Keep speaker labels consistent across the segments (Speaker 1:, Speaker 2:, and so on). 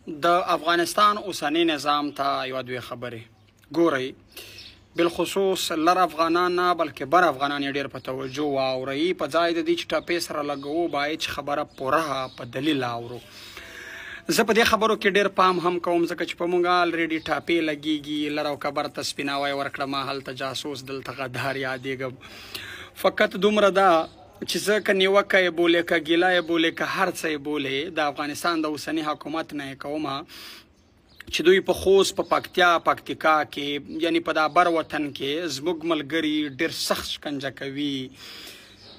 Speaker 1: د افغانستان اوسنی نظام ته یو دوه خبرې ګورئ، بالخصوص لر افغانان نه بلکې بر افغانان یې ډېر په توجه واورئ. په ځای د دې چې ټاپې سره لګوو باید چې خبره پوره په دلیل اورو. زه په دې خبرو کې ډېر پام هم کوم ځکه چې په موږ الریډي ټاپې لګېږي، لر او کبر ته سپیناوی ورکړه، هلته جاسوس دلته غدار یادېږم. فقط دومره ده چې زه که نیوکه یې بولې که ګیله یې بولې که هر څه یې بولې، د افغانستان د اوسني حکومت نه یې کومه چې دوی په خوست په پکتیکا کې یعنی په دا بر وطن کې زموږ ملګري ډېر سخت شکنجه کوي،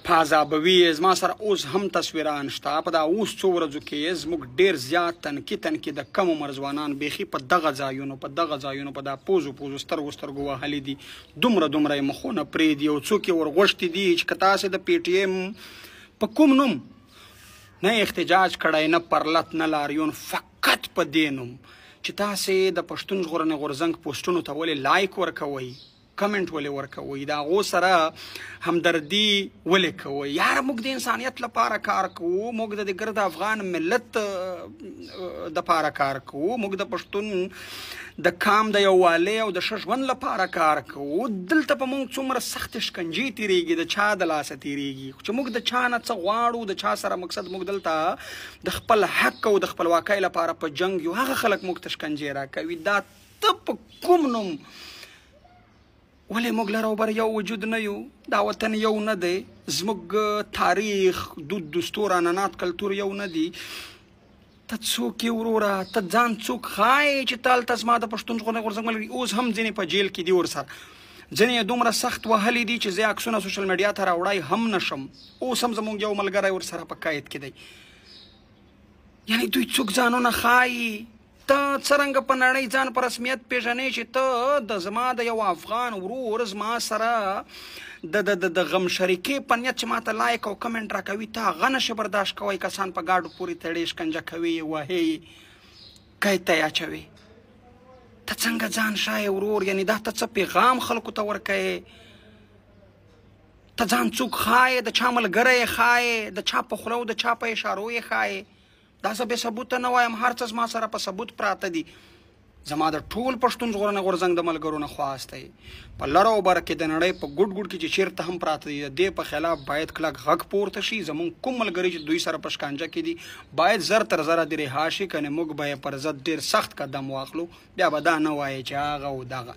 Speaker 1: په عذابوي. زما سره اوس هم تصویران شته. په دا اوس څو ورځو کې زموږ ډېر زیات تنکي د کم عمر ځوانان بیخي په دغه ځایونو په دا پوزو سترګو وهلي دي. دومره یې مخونه پرې دي او څوک یې ورغوښتي دي چې که تاسې د پی ټي ایم په کوم نوم نه احتجاج کړی، نه پرلت نه لاریون، فقط په دې نوم چې تاسې د پښتون ژغورنې غورځنګ پوسټونو ته ولې لایک ورکوئ، کمنټ ولې ورکوئ، د هغو سره همدردي ولې کوئ. یاره موږ د انسانیت لپاره کار کوو، موږ د ګرد افغان ملت دپاره کار کوو، موږ د پښتون د کام د یووالي او د ښه ژوند لپاره کار کوو. دلته په موږ څومره سختې شکنجې تېرېږي، د چا د لاسه تېرېږي، خو چې موږ د چا نه څه غواړو، د چا سره مقصد موږ دلته د خپل حق او د خپلواکۍ لپاره په جنګ یو، هغه خلک موږ ته شکنجې راکوي. دا ته په کوم نوم ولې موږ لر او بر یو وجود نه یو؟ دا وطن یو نه دی، زموږ تاریخ، دود، دستور، عنعنات، کلتور یو نه دی. ته څوک یې وروره؟ ته ځان څوک ښایې چې ته هلته زما د پښتون ژغورنې غورځنګ ملګري اوس هم ځینې په جیل کې دي ورسره، ځینې یې دومره سخت وهلي دي چې زه عکسونه سوشل میډیا ته راوړی هم نشم. اوس هم زموږ یو ملګری ورسره په قید کې دی. یعنې دوی څوک ځانونه ښایي؟ ته څرنګه په نړۍ ځان په رسمیت پیژنې چې ته د زما د یو افغان ورور زما سره د غم شریکې په نیت چې ما ته لایک او کمنټ راکوي، ته هغه نشې برداشت کوئ. کسان په ګاډو پورې تړې، شکنجه کوي، وهې، قید ته یې اچوي. ته څنګه ځان ښایې ورور؟ یعنې دا ته څه پیغام خلکو ته ورکوې؟ ته ځان څوک ښایې؟ د چا ملګری یې ښایې؟ د چا په خوله او د چا په اشارو یې ښایې؟ دا زه بې ثبوته نه وایم، هر څه زما سره په ثبوت پراته دي. زما د ټول پښتون ژغورنې غورځنګ د ملګرو نه خواست دی په لر او بر کې د نړۍ په ګوټ کې چې چېرته هم پراته دي، د دې په خلاف باید کلک غږ پورته شي. زموږ کوم ملګري چې دوی سره په شکنجه کې دي باید زر تر زره دې رها شي، کنې موږ به یې پر ضد ډېر سخت قدم واخلو. بیا به دا نه وایې چې هغه او دغه.